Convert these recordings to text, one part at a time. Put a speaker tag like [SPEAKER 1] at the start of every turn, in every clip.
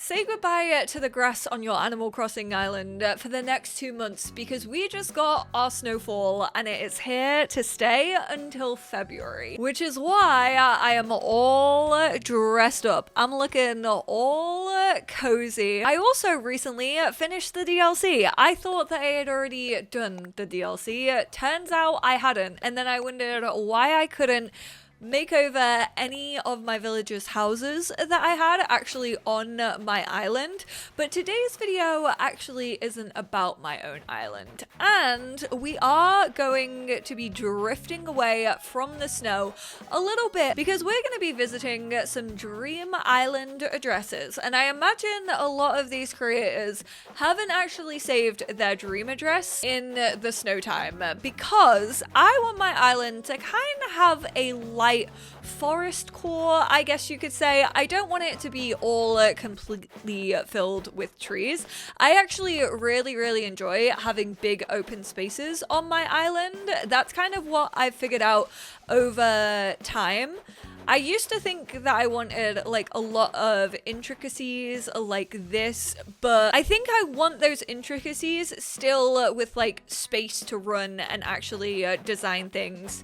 [SPEAKER 1] Say goodbye to the grass on your Animal Crossing island for the next 2 months because we just got our snowfall and it is here to stay until February, which is why I am all dressed up. I'm looking all cozy. I also recently finished the DLC. I thought that I had already done the DLC. Turns out I hadn't, and then I wondered why I couldn't make over any of my villagers' houses that I had actually on my island. But today's video actually isn't about my own island, and we are going to be drifting away from the snow a little bit because we're going to be visiting some dream island addresses, and I imagine a lot of these creators haven't actually saved their dream address in the snow time because I want my island to kind of have a light forest core, I guess you could say. I don't want it to be all completely filled with trees. I actually really enjoy having big open spaces on my island. That's kind of what I've figured out over time. I used to think that I wanted like a lot of intricacies like this, but I think I want those intricacies still with like space to run and actually design things,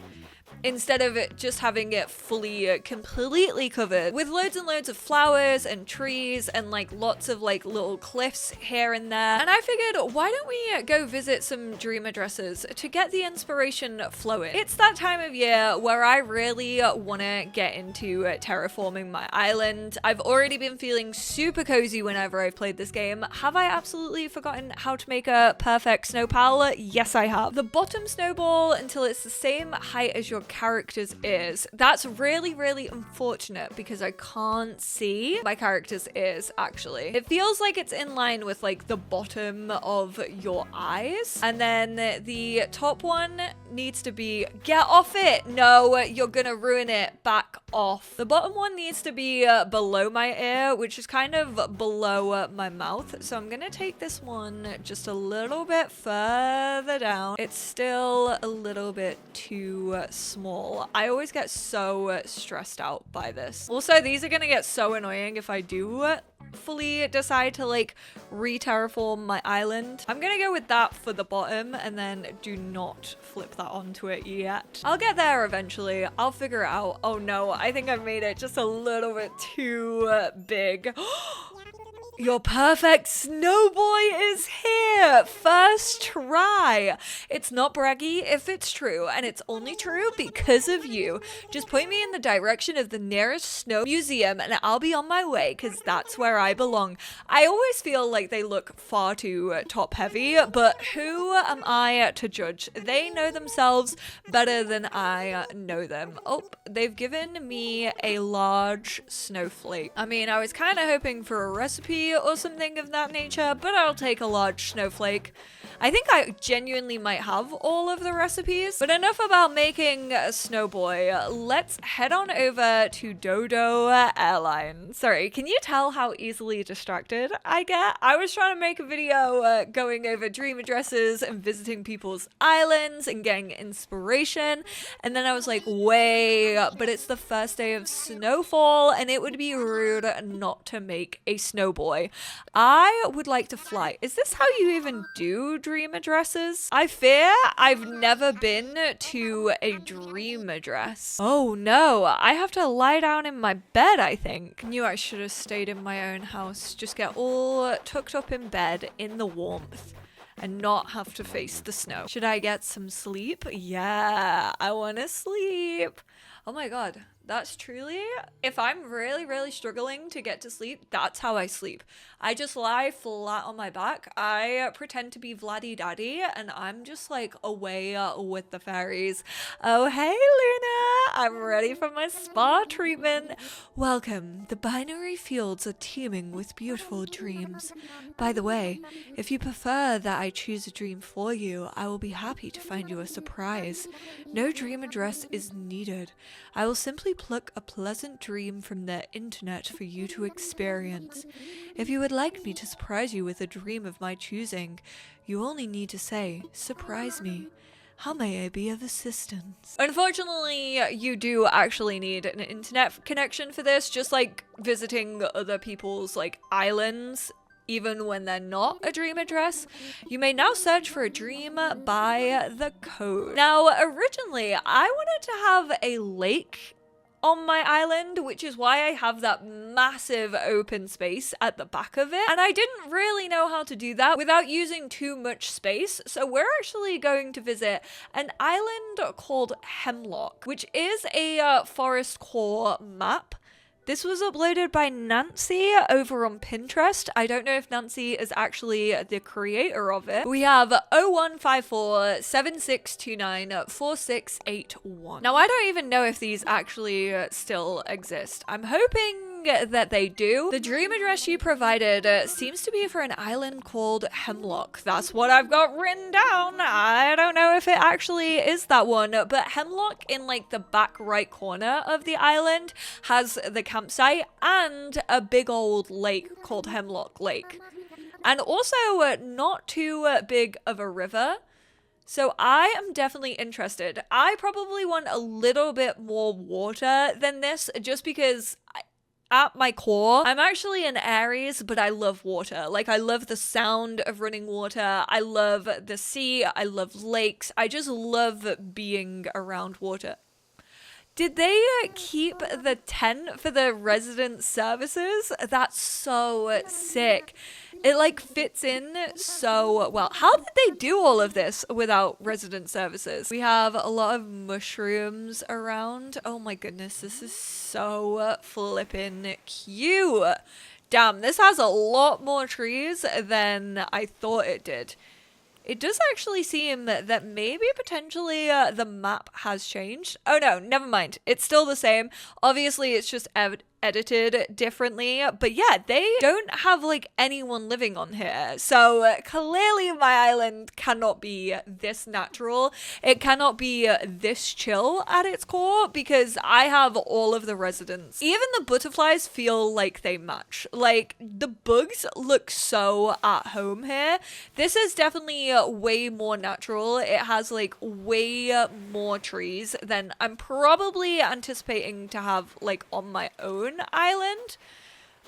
[SPEAKER 1] instead of it just having it fully completely covered with loads and loads of flowers and trees and like lots of like little cliffs here and there. And I figured, why don't we go visit some dream addresses to get the inspiration flowing? It's that time of year where I really want to get into terraforming my island. I've already been feeling super cozy whenever I've played this game. Have I absolutely forgotten how to make a perfect snow pal? Yes, I have. The bottom snowball until it's the same height as your character's ears. That's really unfortunate because I can't see my character's ears actually. It feels like it's in line with like the bottom of your eyes, and then the top one needs to be, get off it, no, you're gonna ruin it, back off. The bottom one needs to be below my ear, which is kind of below my mouth, so I'm gonna take this one just a little bit further down. It's still a little bit too small. I always get so stressed out by this. Also, these are gonna get so annoying if I do fully decide to like re-terraform my island. I'm gonna go with that for the bottom and then do not flip that onto it yet. I'll get there eventually. I'll figure it out. Oh no, I think I've made it just a little bit too big. Your perfect snow boy is here! First try! It's not braggy if it's true, and it's only true because of you. Just point me in the direction of the nearest snow museum and I'll be on my way, because that's where I belong. I always feel like they look far too top heavy, but who am I to judge? They know themselves better than I know them. Oh, they've given me a large snowflake. I mean, I was kind of hoping for a recipe or something of that nature, but I'll take a large snowflake. I think I genuinely might have all of the recipes, but enough about making a snow boy. Let's head on over to Dodo Airlines. Sorry, can you tell how easily distracted I get? I was trying to make a video going over dream addresses and visiting people's islands and getting inspiration, and then I was like, wait, but it's the first day of snowfall and it would be rude not to make a snow boy. I would like to fly. Is this how you even do dream addresses? I fear I've never been to a dream address. Oh no, I have to lie down in my bed, I think. Knew I should have stayed in my own house. Just get all tucked up in bed in the warmth and not have to face the snow. Should I get some sleep? Yeah, I want to sleep. Oh my god. That's truly, if I'm really struggling to get to sleep, that's how I sleep. I just lie flat on my back. I pretend to be Vladdy Daddy and I'm just like away with the fairies. Oh, hey Luna, I'm ready for my spa treatment. Welcome. The binary fields are teeming with beautiful dreams. By the way, if you prefer that I choose a dream for you, I will be happy to find you a surprise. No dream address is needed. I will simply pluck a pleasant dream from the internet for you to experience. If you would like me to surprise you with a dream of my choosing, you only need to say, "Surprise me," How may I be of assistance? Unfortunately, you do actually need an internet connection for this, just like visiting other people's like islands. Even when they're not a dream address, you may now search for a dream by the Cove. Now, originally, I wanted to have a lake on my island, which is why I have that massive open space at the back of it. And I didn't really know how to do that without using too much space. So we're actually going to visit an island called Hemlock, which is a forest core map. This was uploaded by Nancy over on Pinterest. I don't know if Nancy is actually the creator of it. We have 0154-7629-4681. Now, I don't even know if these actually still exist. I'm hoping that they do. The dream address you provided seems to be for an island called Hemlock. That's what I've got written down. I don't know if it actually is that one, but Hemlock in like the back right corner of the island has the campsite and a big old lake called Hemlock Lake. And also not too big of a river. So I am definitely interested. I probably want a little bit more water than this just because at my core, I'm actually an Aries, but I love water. Like, I love the sound of running water. I love the sea. I love lakes. I just love being around water. Did they keep the tent for the resident services? That's so sick. It like fits in so well. How did they do all of this without resident services? We have a lot of mushrooms around. Oh my goodness, this is so flippin' cute. Damn, this has a lot more trees than I thought it did. It does actually seem that maybe potentially the map has changed. Oh no, never mind. It's still the same. Obviously, it's just edited differently, but yeah, they don't have like anyone living on here, so clearly my island cannot be this natural. It cannot be this chill at its core because I have all of the residents. Even the butterflies feel like they match. Like, the bugs look so at home here. This is definitely way more natural. It has like way more trees than I'm probably anticipating to have like on my own island.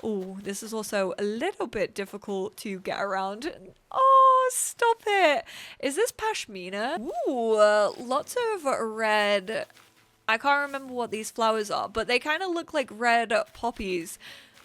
[SPEAKER 1] Oh, this is also a little bit difficult to get around. Oh, stop it. Is this pashmina? Ooh, lots of red. I can't remember what these flowers are, but they kind of look like red poppies.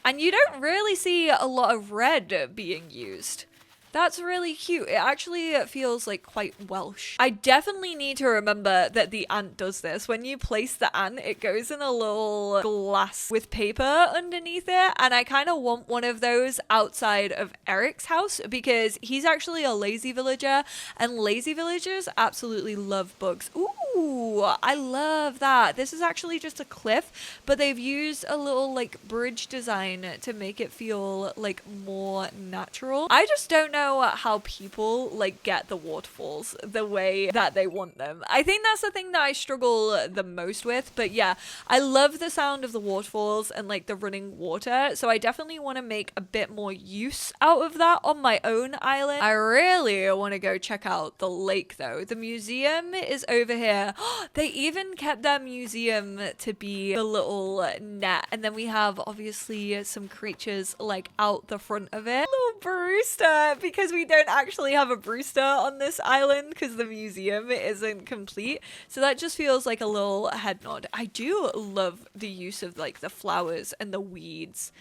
[SPEAKER 1] And you don't really see a lot of red being used. That's really cute. It actually feels like quite Welsh. I definitely need to remember that the ant does this. When you place the ant, it goes in a little glass with paper underneath it. And I kind of want one of those outside of Eric's house because he's actually a lazy villager and lazy villagers absolutely love bugs. Ooh, I love that. This is actually just a cliff, but they've used a little like bridge design to make it feel like more natural. I just don't know how people like get the waterfalls the way that they want them. I think that's the thing that I struggle the most with, but yeah, I love the sound of the waterfalls and like the running water, so I definitely want to make a bit more use out of that on my own island. I really want to go check out the lake though. The museum is over here. They even kept their museum to be the little net, and then we have obviously some creatures like out the front of it. Little Brewster, because we don't actually have a Brewster on this island because the museum isn't complete. So that just feels like a little head nod. I do love the use of like the flowers and the weeds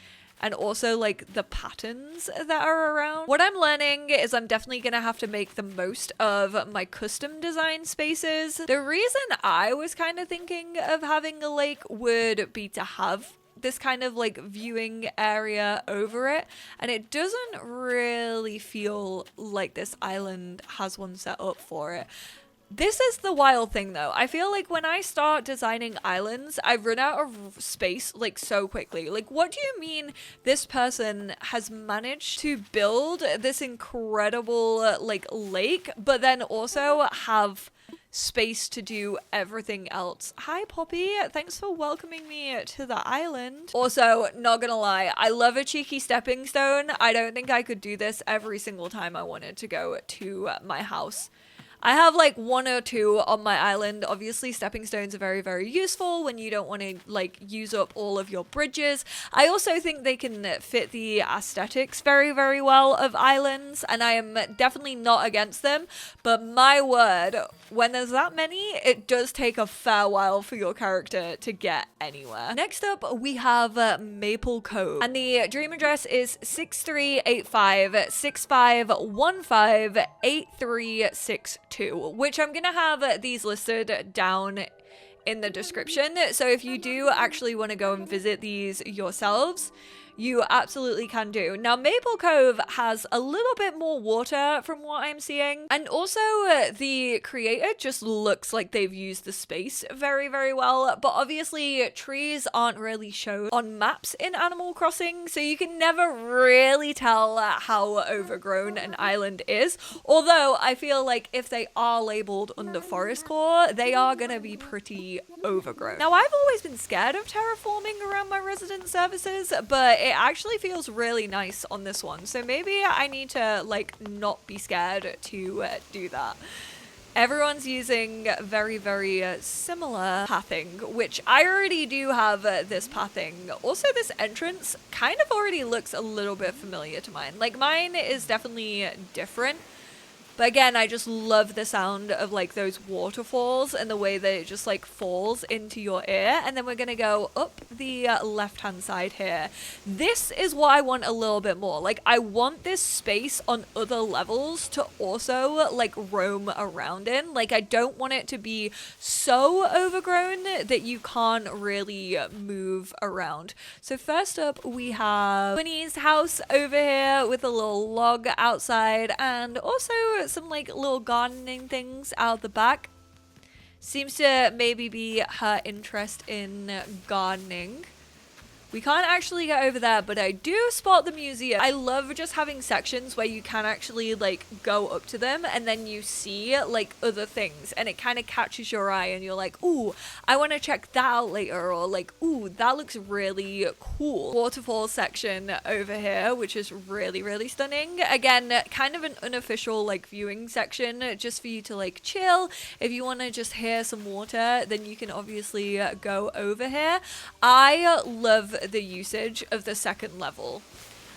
[SPEAKER 1] and also like the patterns that are around. What I'm learning is I'm definitely gonna have to make the most of my custom design spaces. The reason I was kind of thinking of having a lake would be to have this kind of like viewing area over it, and it doesn't really feel like this island has one set up for it. This is the wild thing though. I feel like when I start designing islands, I run out of space like so quickly. Like, what do you mean this person has managed to build this incredible like lake, but then also have space to do everything else? Hi Poppy, thanks for welcoming me to the island. Also, not gonna lie, I love a cheeky stepping stone. I don't think I could do this every single time I wanted to go to my house. I have like 1 or 2 on my island. Obviously, stepping stones are very, very useful when you don't want to like use up all of your bridges. I also think they can fit the aesthetics very, very well of islands, and I am definitely not against them, but my word, when there's that many, it does take a fair while for your character to get anywhere. Next up, we have Maple Cove, and the dream address is 638565158362, which I'm gonna have these listed down in the description. So if you do actually want to go and visit these yourselves, you absolutely can do. Now, Maple Cove has a little bit more water from what I'm seeing. And also the creator just looks like they've used the space very, very well. But obviously trees aren't really shown on maps in Animal Crossing, so you can never really tell how overgrown an island is. Although I feel like if they are labeled under forestcore, they are gonna be pretty overgrown. Now, I've always been scared of terraforming around my resident services, but it actually feels really nice on this one. So maybe I need to like not be scared to do that. Everyone's using very, very similar pathing, which I already do have this pathing. Also, this entrance kind of already looks a little bit familiar to mine. Like, mine is definitely different. But again, I just love the sound of like those waterfalls and the way that it just like falls into your ear. And then we're gonna go up the left hand side here. This is what I want a little bit more. Like, I want this space on other levels to also like roam around in. Like, I don't want it to be so overgrown that you can't really move around. So first up, we have Winnie's house over here with a little log outside, and also some like little gardening things out the back. Seems to maybe be her interest in gardening. We can't actually get over there, but I do spot the museum. I love just having sections where you can actually like go up to them and then you see like other things and it kind of catches your eye and you're like, ooh, I want to check that out later, or like, ooh, that looks really cool. Waterfall section over here, which is really, really stunning. Again, kind of an unofficial like viewing section just for you to like chill. If you want to just hear some water, then you can obviously go over here. I love the usage of the second level.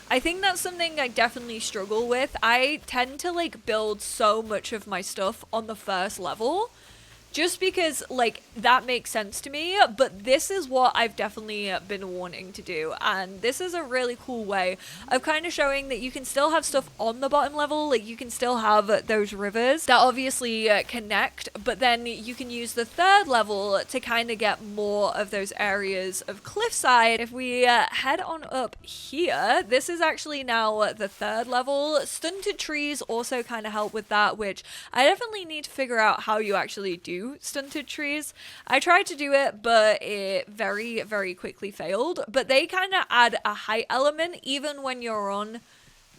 [SPEAKER 1] I think that's something I definitely struggle with. I tend to like build so much of my stuff on the first level just because like that makes sense to me, but this is what I've definitely been wanting to do, and this is a really cool way of kind of showing that you can still have stuff on the bottom level. Like, you can still have those rivers that obviously connect, but then you can use the third level to kind of get more of those areas of cliffside. If we head on up here, this is actually now the third level. Stunted trees also kind of help with that, which I definitely need to figure out how you actually do stunted trees. I tried to do it, but it very, very quickly failed. But they kind of add a height element even when you're on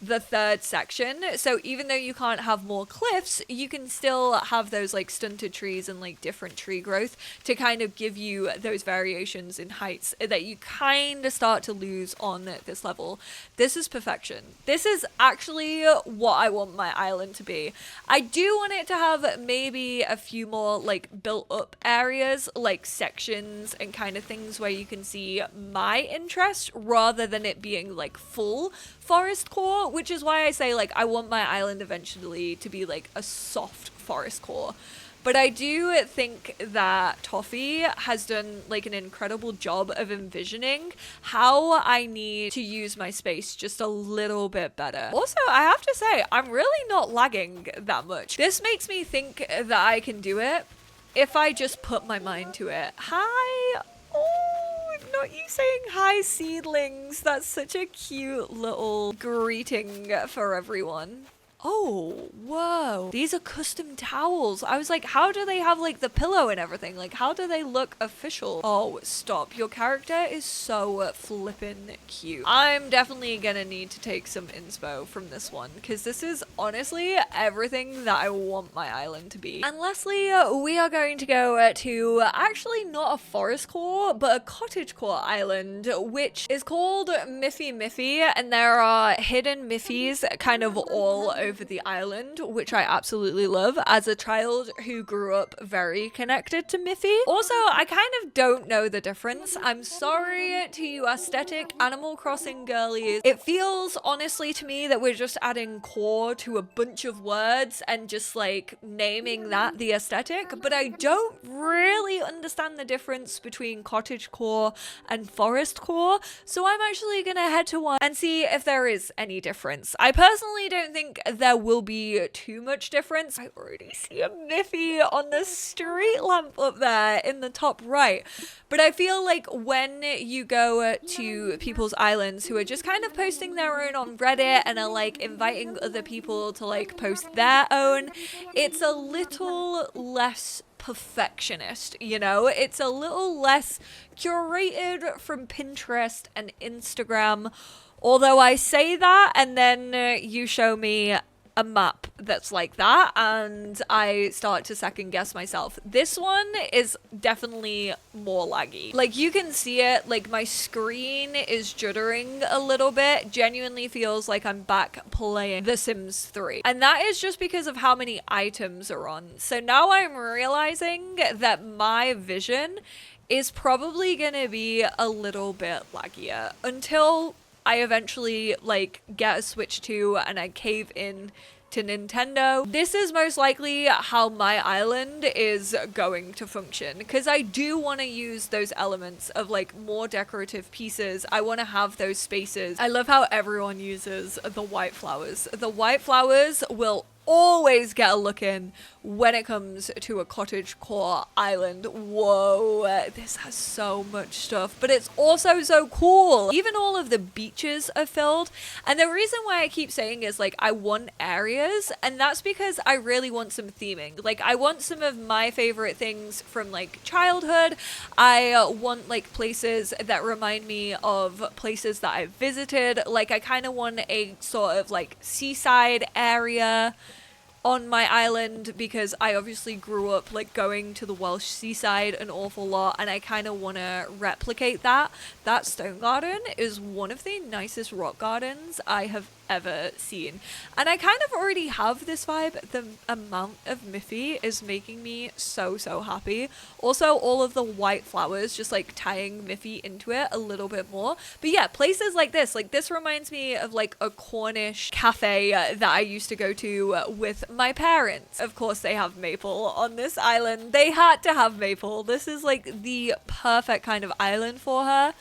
[SPEAKER 1] the third section. So even though you can't have more cliffs, you can still have those like stunted trees and like different tree growth to kind of give you those variations in heights that you kind of start to lose on this level. This is perfection. This is actually what I want my island to be. I do want it to have maybe a few more like built up areas, like sections and kind of things where you can see my interest rather than it being like full forest core, which is why I say like I want my island eventually to be like a soft forest core. But I do think that Toffee has done like an incredible job of envisioning how I need to use my space just a little bit better. Also, I have to say, I'm really not lagging that much. This makes me think that I can do it if I just put my mind to it. Hi. Oh, not you saying hi, seedlings. That's such a cute little greeting for everyone. Oh, whoa. These are custom towels. I was like, how do they have like the pillow and everything? Like, how do they look official? Oh, stop. Your character is so flippin' cute. I'm definitely gonna need to take some inspo from this one because this is honestly everything that I want my island to be. And lastly, we are going to go to actually not a forest core, but a cottagecore island, which is called Miffy, and there are hidden Miffys kind of all over over the island, which I absolutely love as a child who grew up very connected to Miffy. Also, I kind of don't know the difference. I'm sorry to you aesthetic Animal Crossing girlies. It feels honestly to me that we're just adding core to a bunch of words and just like naming that the aesthetic, but I don't really understand the difference between cottagecore and forestcore, so I'm actually gonna head to one and see if there is any difference. I personally don't think there will be too much difference. I already see a Miffy on the street lamp up there in the top right, but I feel like when you go to people's islands who are just kind of posting their own on Reddit and are like inviting other people to like post their own, it's a little less perfectionist, you know? It's a little less curated from Pinterest and Instagram. Although I say that and then you show me a map that's like that and I start to second guess myself. This one is definitely more laggy. Like you can see it, like my screen is juddering a little bit. Genuinely feels like I'm back playing The Sims 3. And that is just because of how many items are on. So now I'm realizing that my vision is probably gonna be a little bit laggier until I eventually like get a Switch 2 and I cave in to Nintendo. This is most likely how my island is going to function because I do want to use those elements of like more decorative pieces. I want to have those spaces. I love how everyone uses the white flowers. The white flowers will always get a look in when it comes to a cottagecore island. Whoa, this has so much stuff, but it's also so cool. Even all of the beaches are filled, and the reason why I keep saying is like I want areas, and that's because I really want some theming. Like I want some of my favorite things from like childhood. I want like places that remind me of places that I've visited. Like I kind of want a sort of like seaside area on my island because I obviously grew up like going to the Welsh seaside an awful lot, and I kind of want to replicate that. That stone garden is one of the nicest rock gardens I have ever seen, and I kind of already have this vibe. The amount of Miffy is making me so happy. Also all of the white flowers just like tying Miffy into it a little bit more. But yeah, places like this reminds me of like a Cornish cafe that I used to go to with my parents. Of course they have maple on this island. They had to have maple. This is like the perfect kind of island for her.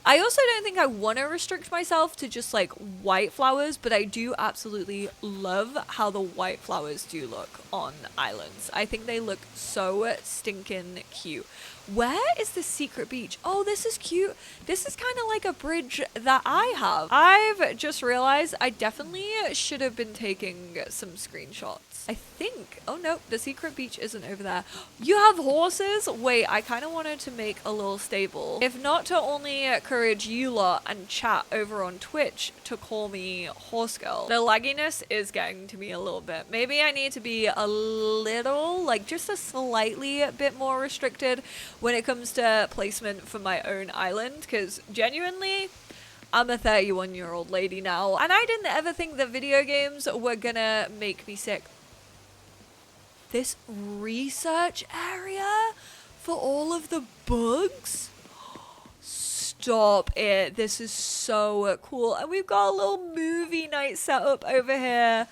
[SPEAKER 1] I also don't think I want to restrict myself to just like white flowers, but I do absolutely love how the white flowers do look on islands. I think they look so stinking cute. Where is the secret beach? Oh, this is cute. This is kind of like a bridge that I have. I've just realized I definitely should have been taking some screenshots. I think, oh no, the secret beach isn't over there. You have horses? Wait, I kind of wanted to make a little stable. If not to only encourage you lot and chat over on Twitch to call me horse girl. The lagginess is getting to me a little bit. Maybe I need to be a little, like just a slightly bit more restricted when it comes to placement for my own island, because genuinely, I'm a 31-year-old lady now, and I didn't ever think that video games were gonna make me sick. This research area for all of the bugs? Stop it. This is so cool. And we've got a little movie night set up over here.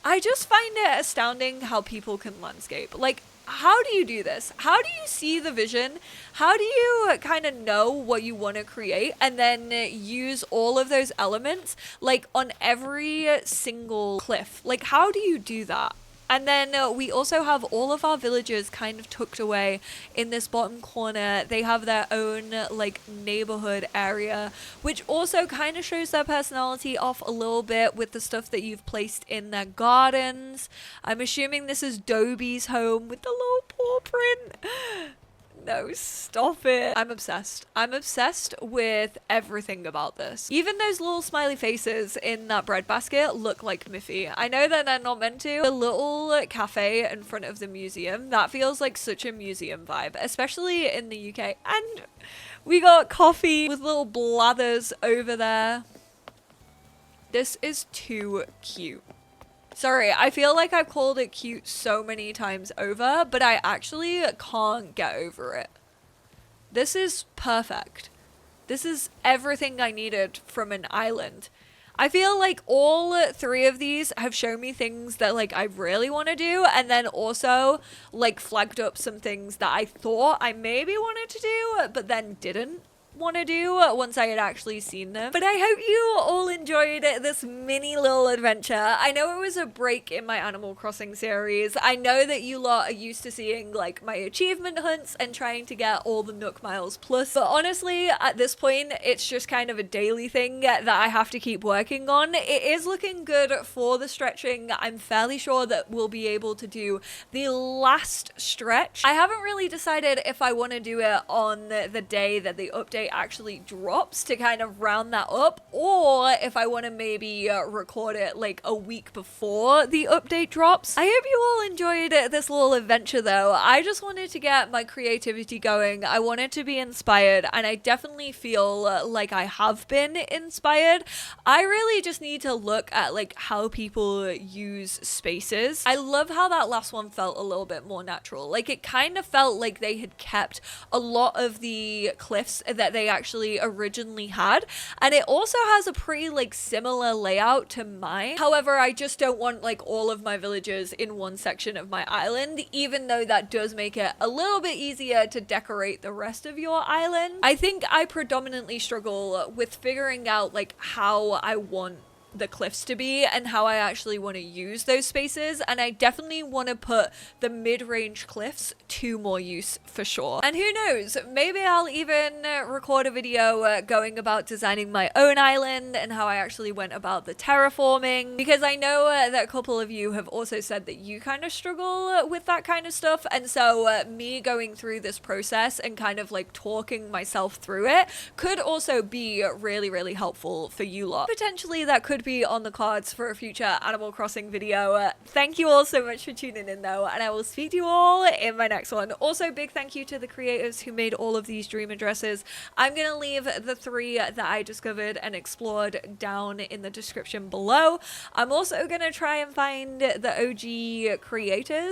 [SPEAKER 1] I just find it astounding how people can landscape. Like, how do you do this? How do you see the vision? How do you kind of know what you want to create and then use all of those elements like on every single cliff? Like, how do you do that? And then we also have all of our villagers kind of tucked away in this bottom corner. They have their own like neighborhood area, which also kind of shows their personality off a little bit with the stuff that you've placed in their gardens. I'm assuming this is Dobie's home with the little paw print. No, stop it. I'm obsessed. I'm obsessed with everything about this. Even those little smiley faces in that bread basket look like Miffy. I know that they're not meant to. The little cafe in front of the museum, that feels like such a museum vibe, especially in the UK. And we got coffee with little blathers over there. This is too cute. Sorry, I feel like I've called it cute so many times over, but I actually can't get over it. This is perfect. This is everything I needed from an island. I feel like all three of these have shown me things that like I really want to do, and then also like flagged up some things that I thought I maybe wanted to do but then didn't want to do once I had actually seen them. But I hope you all enjoyed this mini little adventure. I know it was a break in my Animal Crossing series. I know that you lot are used to seeing like my achievement hunts and trying to get all the Nook Miles plus, but honestly at this point it's just kind of a daily thing that I have to keep working on. It is looking good for the stretching. I'm fairly sure that we'll be able to do the last stretch. I haven't really decided if I want to do it on the day that the update actually drops to kind of round that up, or if I want to maybe record it like a week before the update drops. I hope you all enjoyed this little adventure though. I just wanted to get my creativity going. I wanted to be inspired, and I definitely feel like I have been inspired. I really just need to look at like how people use spaces. I love how that last one felt a little bit more natural. Like it kind of felt like they had kept a lot of the cliffs that they actually originally had, and it also has a pretty like similar layout to mine. However, I just don't want like all of my villagers in one section of my island, even though that does make it a little bit easier to decorate the rest of your island. I think I predominantly struggle with figuring out like how I want the cliffs to be and how I actually want to use those spaces, and I definitely want to put the mid-range cliffs to more use for sure. And who knows, maybe I'll even record a video going about designing my own island and how I actually went about the terraforming, because I know that a couple of you have also said that you kind of struggle with that kind of stuff, and so me going through this process and kind of like talking myself through it could also be really helpful for you lot. Potentially that could be on the cards for a future Animal Crossing video. Thank you all so much for tuning in though, and I will speak to you all in my next one. Also, big thank you to the creators who made all of these dream addresses. I'm gonna leave the 3 that I discovered and explored down in the description below. I'm also gonna try and find the OG creators